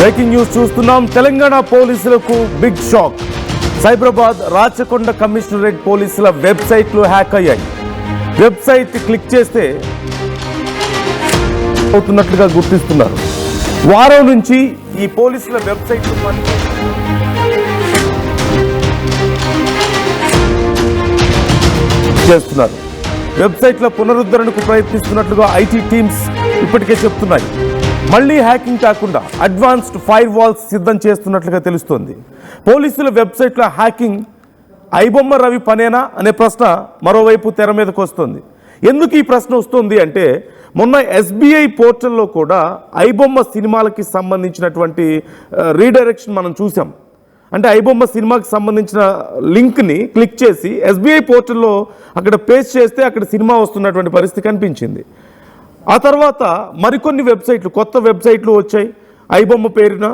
Breaking news చూస్తున్నాం. తెలంగాణ పోలీసులకు big shock. Cyberabad Rachakonda commissionerate పోలీసుల వెబ్సైట్లు హ్యాక్ అయ్యాయి. వెబ్సైట్ క్లిక్ చేస్తే అవుతున్నట్లుగా గుర్తిస్తున్నారు. వారం నుంచి ఈ పోలీసుల వెబ్సైట్లు చేస్తున్నారు. వెబ్సైట్ల పునరుద్ధరణకు ప్రయత్నిస్తున్నట్లుగా ఐటీ టీమ్స్ ఇప్పటికే చెప్తున్నాయి. మళ్లీ హ్యాకింగ్ కాకుండా అడ్వాన్స్డ్ ఫైర్ వాల్స్ సిద్ధం చేస్తున్నట్లుగా తెలుస్తోంది. పోలీసుల వెబ్సైట్ల హ్యాకింగ్ ఐబొమ్మ రవి పనేనా అనే ప్రశ్న మరోవైపు తెర మీదకు వస్తుంది. ఎందుకు ఈ ప్రశ్న వస్తుంది అంటే, మొన్న ఎస్బీఐ పోర్టల్లో కూడా ఐబొమ్మ సినిమాలకి సంబంధించినటువంటి రీడైరెక్షన్ మనం చూసాం. అంటే ఐబొమ్మ సినిమాకి సంబంధించిన లింక్ని క్లిక్ చేసి ఎస్బీఐ పోర్టల్లో అక్కడ పేస్ట్ చేస్తే అక్కడ సినిమా వస్తున్నటువంటి పరిస్థితి కనిపించింది. ఆ తర్వాత మరికొన్ని వెబ్సైట్లు, కొత్త వెబ్సైట్లు వచ్చాయి ఐబొమ్మ పేరున,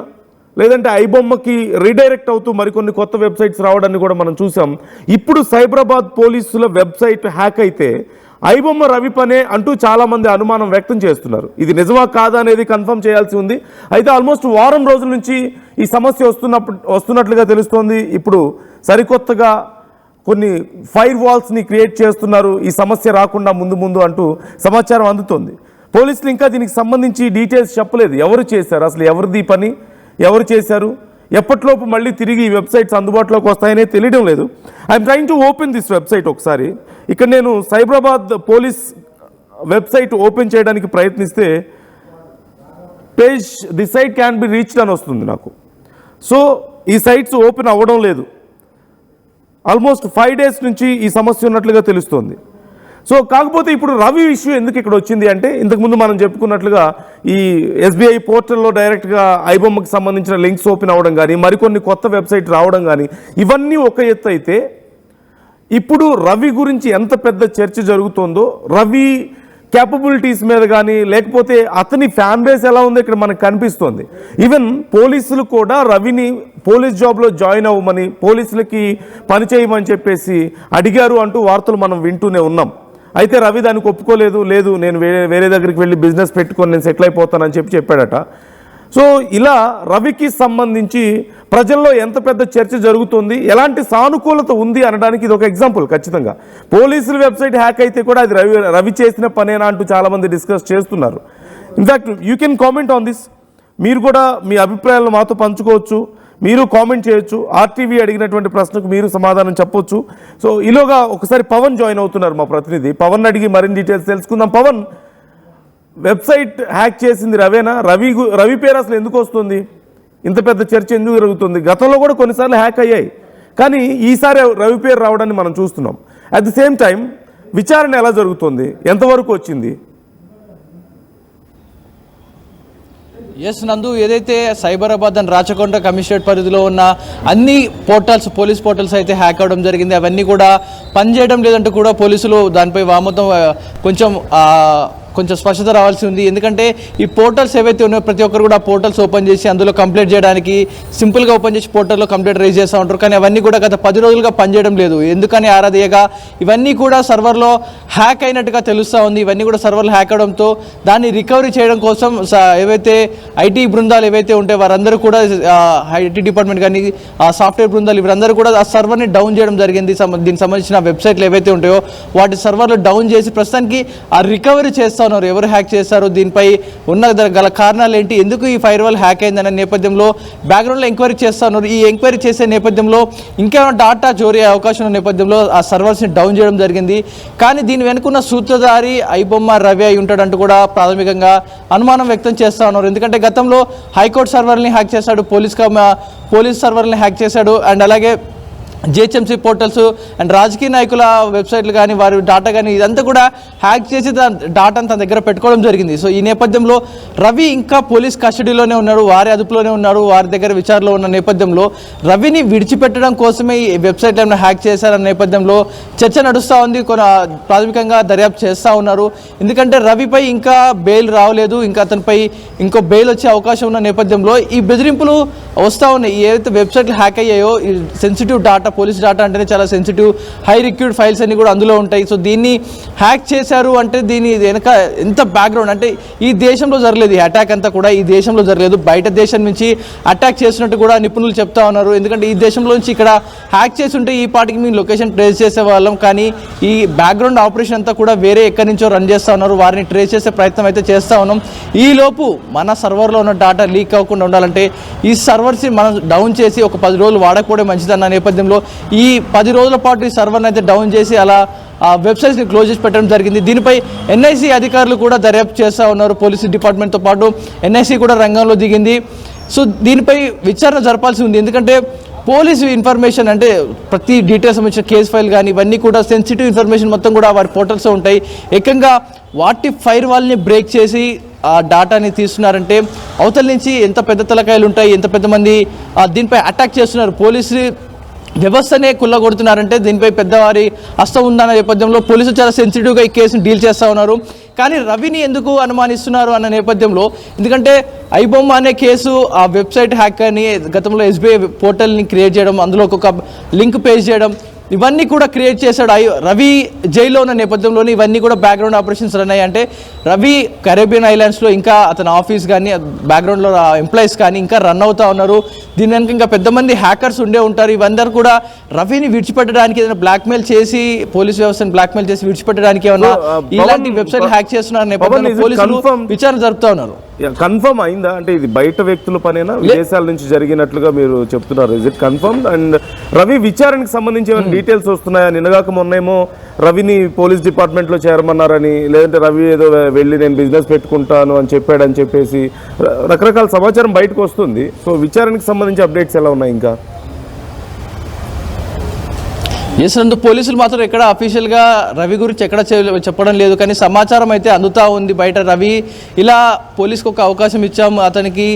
లేదంటే ఐబొమ్మకి రీడైరెక్ట్ అవుతూ మరికొన్ని కొత్త వెబ్సైట్స్ రావడాన్ని కూడా మనం చూసాం. ఇప్పుడు సైబరాబాద్ పోలీసుల వెబ్సైట్ హ్యాక్ అయితే ఐబొమ్మ రవి పనే అంటూ చాలామంది అనుమానం వ్యక్తం చేస్తున్నారు. ఇది నిజమా కాదా అనేది కన్ఫర్మ్ చేయాల్సి ఉంది. అయితే ఆల్మోస్ట్ వారం రోజుల నుంచి ఈ సమస్య వస్తున్నట్లుగా తెలుస్తోంది. ఇప్పుడు సరికొత్తగా కొన్ని ఫైర్ వాల్స్ని క్రియేట్ చేస్తున్నారు ఈ సమస్య రాకుండా ముందు అంటూ సమాచారం అందుతోంది. పోలీసులు ఇంకా దీనికి సంబంధించి డీటెయిల్స్ చెప్పలేదు. ఎవరు చేశారు, అసలు ఎవరిది పని, ఎవరు చేశారు, ఎప్పటిలోపు మళ్ళీ తిరిగి ఈ వెబ్సైట్స్ అందుబాటులోకి వస్తాయనే తెలియడం లేదు. I'm trying to open this website. ఒకసారి ఇక్కడ నేను సైబరాబాద్ పోలీస్ వెబ్సైట్ ఓపెన్ చేయడానికి ప్రయత్నిస్తే page the site can be reached అని వస్తుంది నాకు. సో ఈ సైట్స్ ఓపెన్ అవ్వడం లేదు. ఆల్మోస్ట్ 5 days నుంచి ఈ సమస్య ఉన్నట్లుగా తెలుస్తోంది. సో కాకపోతే ఇప్పుడు రవి ఇష్యూ ఎందుకు ఇక్కడ వచ్చింది అంటే, ఇంతకుముందు మనం చెప్పుకున్నట్లుగా ఈ ఎస్బీఐ పోర్టల్లో డైరెక్ట్గా ఐబొమ్మకి సంబంధించిన లింక్స్ ఓపెన్ అవ్వడం కానీ, మరికొన్ని కొత్త వెబ్సైట్ రావడం కానీ, ఇవన్నీ ఒక ఎత్తు అయితే, ఇప్పుడు రవి గురించి ఎంత పెద్ద చర్చ జరుగుతుందో, రవి క్యాపబిలిటీస్ మీద కానీ, లేకపోతే అతని ఫ్యాన్ బేస్ ఎలా ఉందో ఇక్కడ మనకు కనిపిస్తోంది. ఈవెన్ పోలీసులు కూడా రవిని పోలీస్ జాబ్లో జాయిన్ అవ్వమని, పోలీసులకి పని చేయమని చెప్పేసి అడిగారు అంటూ వార్తలు మనం వింటూనే ఉన్నాం. అయితే రవి దానికి ఒప్పుకోలేదు. లేదు, నేను వేరే దగ్గరికి వెళ్ళి బిజినెస్ పెట్టుకొని నేను సెటిల్ అయిపోతానని చెప్పాడట. సో ఇలా రవికి సంబంధించి ప్రజల్లో ఎంత పెద్ద చర్చ జరుగుతుంది, ఎలాంటి సానుకూలత ఉంది అనడానికి ఇది ఒక ఎగ్జాంపుల్. ఖచ్చితంగా పోలీసుల వెబ్సైట్ హ్యాక్ అయితే కూడా అది రవి చేసిన పనేనా అంటూ చాలామంది డిస్కస్ చేస్తున్నారు. In fact you can comment on this. మీరు కూడా మీ అభిప్రాయాలను మాతో పంచుకోవచ్చు, మీరు కామెంట్ చేయొచ్చు. ఆర్టీవీ అడిగినటువంటి ప్రశ్నకు మీరు సమాధానం చెప్పొచ్చు. సో ఈలోగా ఒకసారి పవన్ జాయిన్ అవుతున్నారు, మా ప్రతినిధి. పవన్ అడిగి మరిన్ని డీటెయిల్స్ తెలుసుకుందాం. పవన్, వెబ్సైట్ హ్యాక్ చేసింది రవేనా? రవి పేరు అసలు ఎందుకు వస్తుంది? ఇంత పెద్ద చర్చ ఎందుకు జరుగుతుంది? గతంలో కూడా కొన్నిసార్లు హ్యాక్ అయ్యాయి, కానీ ఈసారి రవి పేరు రావడాన్ని మనం చూస్తున్నాం. అట్ ది సేమ్ టైం విచారణ ఎలా జరుగుతుంది, ఎంతవరకు వచ్చింది? ఎస్ నందు, ఏదైతే సైబరాబాద్ అండ్ రాచకొండ కమిషనరేట్ పరిధిలో ఉన్న అన్ని పోర్టల్స్, పోలీస్ పోర్టల్స్ అయితే హ్యాక్ అవ్వడం జరిగింది. అవన్నీ కూడా పనిచేయడం లేదంటూ కూడా పోలీసులు దానిపై వామతం కొంచెం స్పష్టత రావాల్సి ఉంది. ఎందుకంటే ఈ పోర్టల్స్ ఏవైతే ఉన్నాయో ప్రతి ఒక్కరు కూడా పోర్టల్స్ ఓపెన్ చేసి అందులో కంప్లైంట్ చేయడానికి సింపుల్గా ఓపెన్ చేసి పోర్టల్లో కంప్లైంట్ రైజ్ చేస్తూ ఉంటారు. కానీ అవన్నీ కూడా గత 10 రోజులుగా పనిచేయడం లేదు. ఎందుకని ఆరాధయ్యగా ఇవన్నీ కూడా సర్వర్లో హ్యాక్ అయినట్టుగా తెలుస్తూ ఉంది. ఇవన్నీ కూడా సర్వర్లో హ్యాక్ అవడంతో దాన్ని రికవరీ చేయడం కోసం ఏవైతే ఐటీ బృందాలు ఏవైతే ఉంటాయో వారందరూ కూడా, ఐటీ డిపార్ట్మెంట్ కానీ సాఫ్ట్వేర్ బృందాలు వీరందరూ కూడా ఆ సర్వర్ని డౌన్ చేయడం జరిగింది. దీనికి సంబంధించిన వెబ్సైట్లు ఏవైతే ఉంటాయో వాటి సర్వర్లు డౌన్ చేసి ప్రస్తుతానికి ఆ రికవరీ చేస్తూ ఉన్నారు. ఎవరు హ్యాక్ చేశారు, దీనిపై ఉన్న గల కారణాలు ఏంటి, ఎందుకు ఈ ఫైర్ వాల్ హ్యాక్ అయిందనే నేపథ్యంలో బ్యాక్గ్రౌండ్లో ఎంక్వైరీ చేస్తూ ఉన్నారు. ఈ ఎంక్వైరీ చేసే నేపథ్యంలో ఇంకేమైనా డాటా చోరీ అయ్యే అవకాశం ఉన్న నేపథ్యంలో ఆ సర్వర్స్ని డౌన్ చేయడం జరిగింది. కానీ దీని వెనుకున్న సూత్రధారి ఐబొమ్మ రవి అయి ఉంటాడంటూ కూడా ప్రాథమికంగా అనుమానం వ్యక్తం చేస్తూ ఉన్నారు. ఎందుకంటే గతంలో హైకోర్టు సర్వర్ని హ్యాక్ చేశాడు, పోలీస్ సర్వర్ని హ్యాక్ చేశాడు, అండ్ అలాగే జిహెచ్ఎంసీ పోర్టల్స్ అండ్ రాజకీయ నాయకుల వెబ్సైట్లు కానీ, వారి డాటా కానీ ఇదంతా కూడా హ్యాక్ చేసి డాటాను తన దగ్గర పెట్టుకోవడం జరిగింది. సో ఈ నేపథ్యంలో రవి ఇంకా పోలీస్ కస్టడీలోనే ఉన్నాడు, వారి అదుపులోనే ఉన్నాడు, వారి దగ్గర విచారణలో ఉన్న నేపథ్యంలో రవిని విడిచిపెట్టడం కోసమే ఈ వెబ్సైట్లను హ్యాక్ చేశారన్న నేపథ్యంలో చర్చ నడుస్తూ ఉంది. ప్రాథమికంగా దర్యాప్తు చేస్తూ ఉన్నారు. ఎందుకంటే రవిపై ఇంకా బెయిల్ రావలేదు, ఇంకా అతనిపై ఇంకో బెయిల్ వచ్చే అవకాశం ఉన్న నేపథ్యంలో ఈ బెదిరింపులు వస్తూ ఉన్నాయి. ఏవైతే వెబ్సైట్లు హ్యాక్ అయ్యాయో, ఈ సెన్సిటివ్ డాటా పోలీస్ డేటా అంటేనే చాలా సెన్సిటివ్, హై రిక్యూడ్ ఫైల్స్ అన్ని కూడా అందులో ఉంటాయి. సో దీన్ని హ్యాక్ చేశారు అంటే దీని వెనక ఎంత బ్యాక్గ్రౌండ్ అంటే ఈ దేశంలో జరగలేదు, ఈ అటాక్ అంతా కూడా ఈ దేశంలో జరగలేదు, బయట దేశం నుంచి అటాక్ చేసినట్టు కూడా నిపుణులు చెప్తా ఉన్నారు. ఎందుకంటే ఈ దేశంలో నుంచి ఇక్కడ హ్యాక్ చేసి ఉంటే ఈ పాటికి మేము లొకేషన్ ట్రేస్ చేసే వాళ్ళం, కానీ ఈ బ్యాక్గ్రౌండ్ ఆపరేషన్ అంతా కూడా వేరే ఎక్కడి నుంచో రన్ చేస్తూ ఉన్నారు. వారిని ట్రేస్ చేసే ప్రయత్నం అయితే చేస్తూ ఉన్నాం. ఈ లోపు మన సర్వర్లో ఉన్న డేటా లీక్ అవ్వకుండా ఉండాలంటే ఈ సర్వర్స్ మనం డౌన్ చేసి ఒక 10 రోజులు వాడకపోవడం మంచిదన్న నేపథ్యంలో ఈ 10 రోజుల పాటు ఈ సర్వర్ని అయితే డౌన్ చేసి అలా ఆ వెబ్సైట్స్ని క్లోజ్ చేసి పెట్టడం జరిగింది. దీనిపై ఎన్ఐసి అధికారులు కూడా దర్యాప్తు చేస్తూ ఉన్నారు. పోలీసు డిపార్ట్మెంట్తో పాటు ఎన్ఐసి కూడా రంగంలో దిగింది. సో దీనిపై విచారణ జరపాల్సి ఉంది. ఎందుకంటే పోలీసు ఇన్ఫర్మేషన్ అంటే ప్రతి డీటెయిల్స్ సంబంధించిన కేసు ఫైల్ కానీ ఇవన్నీ కూడా సెన్సిటివ్ ఇన్ఫర్మేషన్ మొత్తం కూడా వారి పోర్టల్స్ ఉంటాయి. ఏకంగా వాటి ఫైర్ వాల్ని బ్రేక్ చేసి ఆ డాటాని తీస్తున్నారంటే అవతల నుంచి ఎంత పెద్ద తలకాయలు ఉంటాయి, ఎంత పెద్ద మంది దీనిపై అటాక్ చేస్తున్నారు, పోలీసు వ్యవస్థనే కుల్లగొడుతున్నారంటే దీనిపై పెద్దవారి హస్తం ఉందన్న నేపథ్యంలో పోలీసులు చాలా సెన్సిటివ్గా ఈ కేసును డీల్ చేస్తూ ఉన్నారు. కానీ రవిని ఎందుకు అనుమానిస్తున్నారు అన్న నేపథ్యంలో, ఎందుకంటే ఐబొమ్మ అనే కేసు ఆ వెబ్సైట్ హ్యాక్ అని గతంలో ఎస్బీఐ పోర్టల్ని క్రియేట్ చేయడం, అందులో ఒక లింక్ పేజ్ చేయడం, ఇవన్నీ కూడా క్రియేట్ చేశాడు. రవి జైల్లో ఉన్న నేపథ్యంలోనే ఇవన్నీ కూడా బ్యాక్గ్రౌండ్ ఆపరేషన్స్ రన్ అయ్యాయి. అంటే రవి కరేబియన్ ఐలాండ్స్లో ఇంకా అతని ఆఫీస్ కానీ బ్యాక్గ్రౌండ్లో ఎంప్లాయీస్ కానీ ఇంకా రన్ అవుతూ ఉన్నారు. దీని వెనక ఇంకా పెద్ద మంది హ్యాకర్స్ ఉండే ఉంటారు. ఇవందరూ కూడా రవిని విడిచిపెట్టడానికి ఏదైనా బ్లాక్మెయిల్ చేసి పోలీస్ వ్యవస్థను బ్లాక్మెయిల్ చేసి విడిచిపెట్టడానికి ఏమన్నా ఇలాంటి వెబ్సైట్ హ్యాక్ చేస్తున్నారు నేపథ్యంలో పోలీసులు విచారణ జరుపుతా ఉన్నారు. కన్ఫర్మ్ అయిందా అంటే ఇది బయట వ్యక్తుల పనేనా, విదేశాల నుంచి జరిగినట్లుగా మీరు చెప్తున్నారు? Is it confirm? And Ravi విచారణకు సంబంధించి ఏమైనా డీటెయిల్స్ వస్తున్నాయా? నిన్నగాక మొన్నేమో రవిని పోలీస్ డిపార్ట్మెంట్లో చేరమన్నారని, లేదంటే రవి ఏదో వెళ్ళి నేను బిజినెస్ పెట్టుకుంటాను అని చెప్పాడని చెప్పేసి రకరకాల సమాచారం బయటకు వస్తుంది. సో విచారణకు సంబంధించి అప్డేట్స్ ఎలా ఉన్నాయి ఇంకా? ఎస్ నందు, పోలీసులు మాత్రం ఎక్కడ అఫీషియల్గా రవి గురించి ఎక్కడ చెప్పడం లేదు, కానీ సమాచారం అయితే అందుతూ ఉంది బయట. రవి ఇలా పోలీస్కి ఒక అవకాశం ఇచ్చాము అతనికి,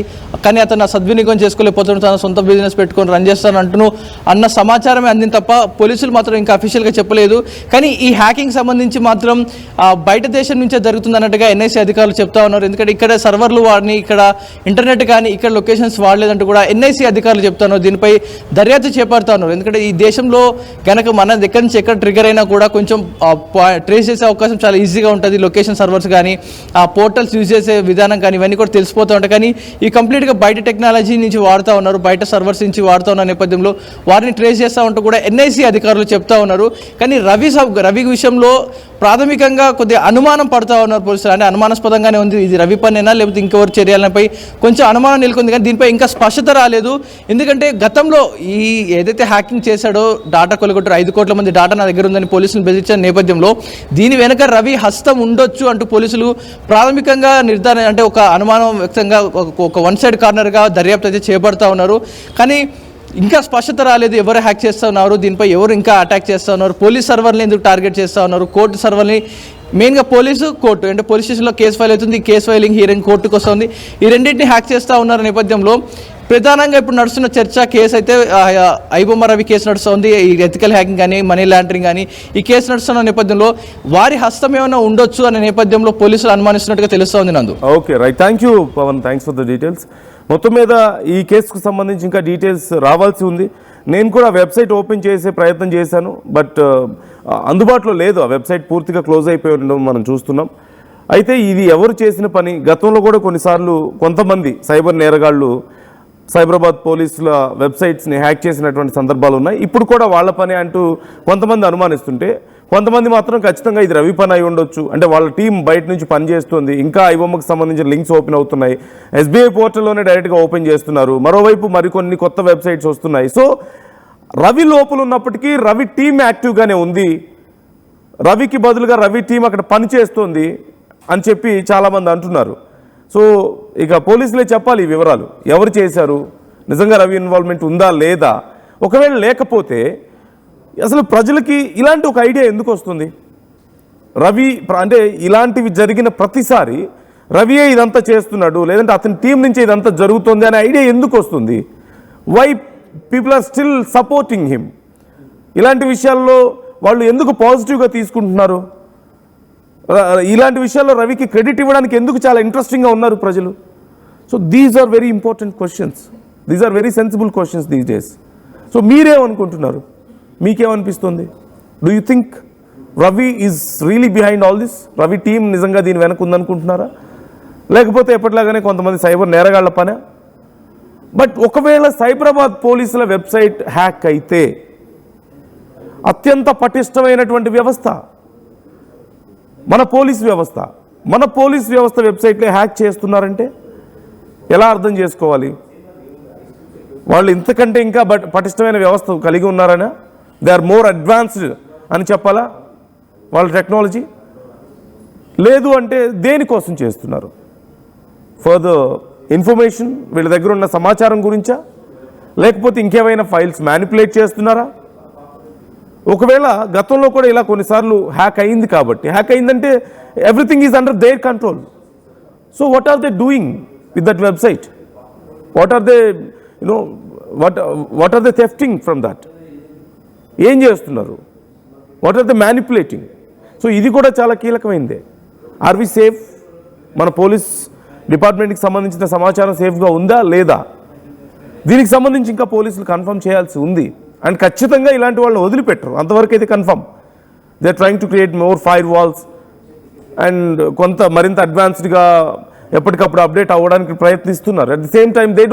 కానీ అతను సద్వినియోగం చేసుకోలేకపోతున్నాడు, తన సొంత బిజినెస్ పెట్టుకొని రన్ చేస్తాను అంటును అన్న సమాచారమే అందింది తప్ప పోలీసులు మాత్రం ఇంకా అఫీషియల్గా చెప్పలేదు. కానీ ఈ హ్యాకింగ్ సంబంధించి మాత్రం బయట దేశం నుంచే జరుగుతుంది అన్నట్టుగా ఎన్ఐసి అధికారులు చెప్తా ఉన్నారు. ఎందుకంటే ఇక్కడ సర్వర్లు వాడిని, ఇక్కడ ఇంటర్నెట్ కానీ ఇక్కడ లొకేషన్స్ వాడలేదంటూ కూడా ఎన్ఐసి అధికారులు చెప్తా ఉన్నారు. దీనిపై దర్యాప్తు చేపడతా ఉన్నారు. ఎందుకంటే ఈ దేశంలో కనుక మన దగ్గర నుంచి ఎక్కడ ట్రిగర్ అయినా కూడా కొంచెం ట్రేస్ చేసే అవకాశం చాలా ఈజీగా ఉంటుంది. లొకేషన్ సర్వర్స్ కానీ ఆ పోర్టల్స్ యూజ్ చేసే విధానం కానీ ఇవన్నీ కూడా తెలిసిపోతూ ఉంటాయి. కానీ ఈ కంప్లీట్గా బయట టెక్నాలజీ నుంచి వాడుతూ ఉన్నారు, బయట సర్వర్స్ నుంచి వాడుతూ ఉన్న నేపథ్యంలో వారిని ట్రేస్ చేస్తూ ఉంటూ కూడా ఎన్ఐసి అధికారులు చెప్తా ఉన్నారు. కానీ రవి విషయంలో ప్రాథమికంగా కొద్దిగా అనుమానం పడుతూ ఉన్నారు పోలీసులు. అంటే అనుమానాస్పదంగానే ఉంది, ఇది రవి పనేనా లేకపోతే ఇంకెవరు చర్యలపై కొంచెం అనుమానం నెలకొంది. కానీ దీనిపై ఇంకా స్పష్టత రాలేదు. ఎందుకంటే గతంలో ఈ ఏదైతే హ్యాకింగ్ చేశాడో డాటా కొలగొట్టారు, 5 కోట్ల మంది డాటా నా దగ్గర ఉందని పోలీసులు బెదిరించిన నేపథ్యంలో దీని వెనక రవి హస్తం ఉండొచ్చు అంటూ పోలీసులు ప్రాథమికంగా నిర్ధారణ, అంటే ఒక అనుమానం వ్యక్తంగా ఒక వన్ సైడ్ కార్నర్గా దర్యాప్తు అయితే చేపడతా ఉన్నారు. కానీ ఇంకా స్పష్టత రాలేదు ఎవరు హ్యాక్ చేస్తూ ఉన్నారు, దీనిపై ఎవరు ఇంకా అటాక్ చేస్తూ ఉన్నారు, పోలీస్ సర్వర్ని ఎందుకు టార్గెట్ చేస్తూ ఉన్నారు, కోర్టు సర్వర్ని, మెయిన్గా పోలీసు కోర్టు, అంటే పోలీస్ స్టేషన్లో కేసు ఫైల్ అవుతుంది, కేసు ఫైలింగ్ హియరింగ్ కోర్టుకు వస్తుంది, ఈ రెండింటిని హ్యాక్ చేస్తూ ఉన్నారు నేపథ్యంలో ప్రధానంగా ఇప్పుడు నడుస్తున్న చర్చ కేసు అయితే ఐబొమ్మ రవి కేసు నడుస్తుంది. ఈ ఎథికల్ హ్యాకింగ్ కానీ మనీ లాండరింగ్ కానీ ఈ కేసు నడుస్తున్న నేపథ్యంలో వారి హస్తం ఏమైనా ఉండొచ్చు అనే నేపథ్యంలో పోలీసులు అనుమానిస్తున్నట్టుగా తెలుస్తోంది Nandu. Okay right, thank you Pavan, thanks for the details. మొత్తం మీద ఈ కేసుకు సంబంధించి ఇంకా డీటెయిల్స్ రావాల్సి ఉంది. నేను కూడా వెబ్సైట్ ఓపెన్ చేసే ప్రయత్నం చేశాను, బట్ అందుబాటులో లేదు. ఆ వెబ్సైట్ పూర్తిగా క్లోజ్ అయిపోయి ఉండడం మనం చూస్తున్నాం. అయితే ఇది ఎవరు చేసిన పని? గతంలో కూడా కొన్నిసార్లు కొంతమంది సైబర్ నేరగాళ్ళు సైబరాబాద్ పోలీసుల వెబ్సైట్స్ని హ్యాక్ చేసినటువంటి సందర్భాలు ఉన్నాయి. ఇప్పుడు కూడా వాళ్ళ పని అంటూ కొంతమంది అనుమానిస్తుంటే, కొంతమంది మాత్రం ఖచ్చితంగా ఇది రవి పని అయి ఉండొచ్చు, అంటే వాళ్ళ టీం బయట నుంచి పనిచేస్తుంది, ఇంకా ఐబొమ్మకు సంబంధించిన లింక్స్ ఓపెన్ అవుతున్నాయి, ఎస్బీఐ పోర్టల్లోనే డైరెక్ట్గా ఓపెన్ చేస్తున్నారు, మరోవైపు మరికొన్ని కొత్త వెబ్సైట్స్ వస్తున్నాయి. సో రవి లోపల ఉన్నప్పటికీ రవి టీం యాక్టివ్గానే ఉంది, రవికి బదులుగా రవి టీం అక్కడ పనిచేస్తుంది అని చెప్పి చాలామంది అంటున్నారు. సో ఇక పోలీసులే చెప్పాలి ఈ వివరాలు, ఎవరు చేశారు, నిజంగా రవి ఇన్వాల్వ్మెంట్ ఉందా లేదా. ఒకవేళ లేకపోతే అసలు ప్రజలకి ఇలాంటి ఒక ఐడియా ఎందుకు వస్తుంది? రవి అంటే ఇలాంటివి జరిగిన ప్రతిసారి రవియే ఇదంతా చేస్తున్నాడు, లేదంటే అతని టీం నుంచి ఇదంతా జరుగుతుంది అనే ఐడియా ఎందుకు వస్తుంది? Why people are still supporting him? ఇలాంటి విషయాల్లో వాళ్ళు ఎందుకు పాజిటివ్గా తీసుకుంటున్నారు? ఇలాంటి విషయాల్లో రవికి క్రెడిట్ ఇవ్వడానికి ఎందుకు చాలా ఇంట్రెస్టింగ్గా ఉన్నారు ప్రజలు? So these are very important questions, these are very sensible questions these days. So మీరేమనుకుంటున్నారు? మీకేమనిపిస్తుంది? Do you think Ravi is really behind all this? Ravi team నిజంగా దీని వెనక ఉందనుకుంటున్నారా? లేకపోతే ఎప్పటిలాగానే కొంతమంది సైబర్ నేరగాళ్ల పనే? బట్ ఒకవేళ సైబరాబాద్ పోలీసుల వెబ్సైట్ హ్యాక్ అయితే అత్యంత పటిష్టమైనటువంటి వ్యవస్థ మన పోలీస్ వ్యవస్థ వెబ్సైట్లే హ్యాక్ చేస్తున్నారంటే ఎలా అర్థం చేసుకోవాలి? వాళ్ళు ఇంతకంటే ఇంకా పటిష్టమైన వ్యవస్థ కలిగి ఉన్నారనా? దే ఆర్ మోర్ అడ్వాన్స్డ్ అని చెప్పాలా వాళ్ళ టెక్నాలజీ? లేదు అంటే దేనికోసం చేస్తున్నారు? ఫర్ ద ఇన్ఫర్మేషన్, వీళ్ళ దగ్గర ఉన్న సమాచారం గురించా, లేకపోతే ఇంకేమైనా ఫైల్స్ మ్యానిపులేట్ చేస్తున్నారా? ఒకవేళ గతంలో కూడా ఇలా కొన్నిసార్లు హ్యాక్ అయింది కాబట్టి, హ్యాక్ అయిందంటే everything is under their control. So what are they doing with that website? What are they what are they thefting from that? ఏం చేస్తున్నారు? What are they manipulating? సో ఇది కూడా చాలా కీలకమైందే. Are we safe? మన పోలీస్ డిపార్ట్మెంట్కి సంబంధించిన సమాచారం సేఫ్గా ఉందా లేదా? దీనికి సంబంధించి ఇంకా పోలీసులు కన్ఫర్మ్ చేయాల్సి ఉంది. అండ్ ఖచ్చితంగా ఇలాంటి వాళ్ళు వదిలిపెట్టరు, అంతవరకు అయితే confirm. They are trying to create more firewalls and మరింత అడ్వాన్స్డ్గా ఎప్పటికప్పుడు అప్డేట్ అవ్వడానికి ప్రయత్నిస్తున్నారు. At the same time they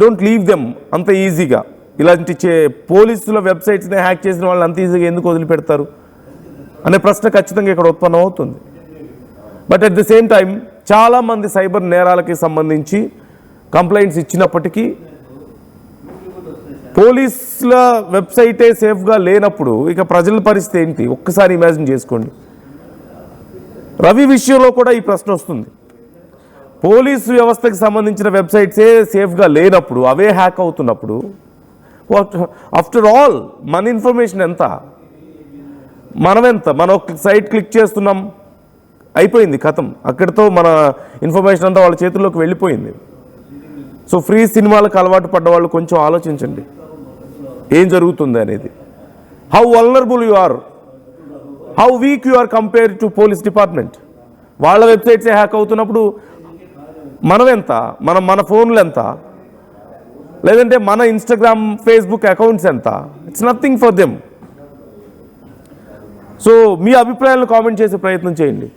don't leave them అంత ఈజీగా. ఇలాంటి పోలీసుల వెబ్సైట్స్ని హ్యాక్ చేసిన వాళ్ళు అంత ఈజీగా ఎందుకు వదిలిపెడతారు అనే ప్రశ్న ఖచ్చితంగా ఇక్కడ ఉత్పన్నం అవుతుంది. But at the same time చాలామంది సైబర్ నేరాలకి సంబంధించి కంప్లైంట్స్ ఇచ్చినప్పటికీ పోలీసుల వెబ్సైటే సేఫ్గా లేనప్పుడు ఇక ప్రజల పరిస్థితి ఏంటి? ఒక్కసారి ఇమాజిన్ చేసుకోండి. రవి విషయంలో కూడా ఈ ప్రశ్న వస్తుంది. పోలీసు వ్యవస్థకి సంబంధించిన వెబ్సైట్సే సేఫ్గా లేనప్పుడు, అవే హ్యాక్ అవుతున్నప్పుడు, ఆఫ్టర్ ఆల్ మన ఇన్ఫర్మేషన్ ఎంత? మనం ఒక సైట్ క్లిక్ చేస్తున్నాం, అయిపోయింది, కథం, అక్కడితో మన ఇన్ఫర్మేషన్ అంతా వాళ్ళ చేతుల్లోకి వెళ్ళిపోయింది. సో ఫ్రీ సినిమాలకు అలవాటు పడ్డ వాళ్ళు కొంచెం ఆలోచించండి ఏం జరుగుతుంది అనేది. How vulnerable you are, how weak you are compare to police department. వాళ్ళ వెబ్సైట్సే హ్యాక్ అవుతున్నప్పుడు మనం ఎంత? మన ఫోన్లు ఎంత? లేదంటే మన ఇన్స్టాగ్రామ్, ఫేస్బుక్ అకౌంట్స్ ఎంత? It's nothing for them. So మీ అభిప్రాయాలను కామెంట్ చేసే ప్రయత్నం చేయండి.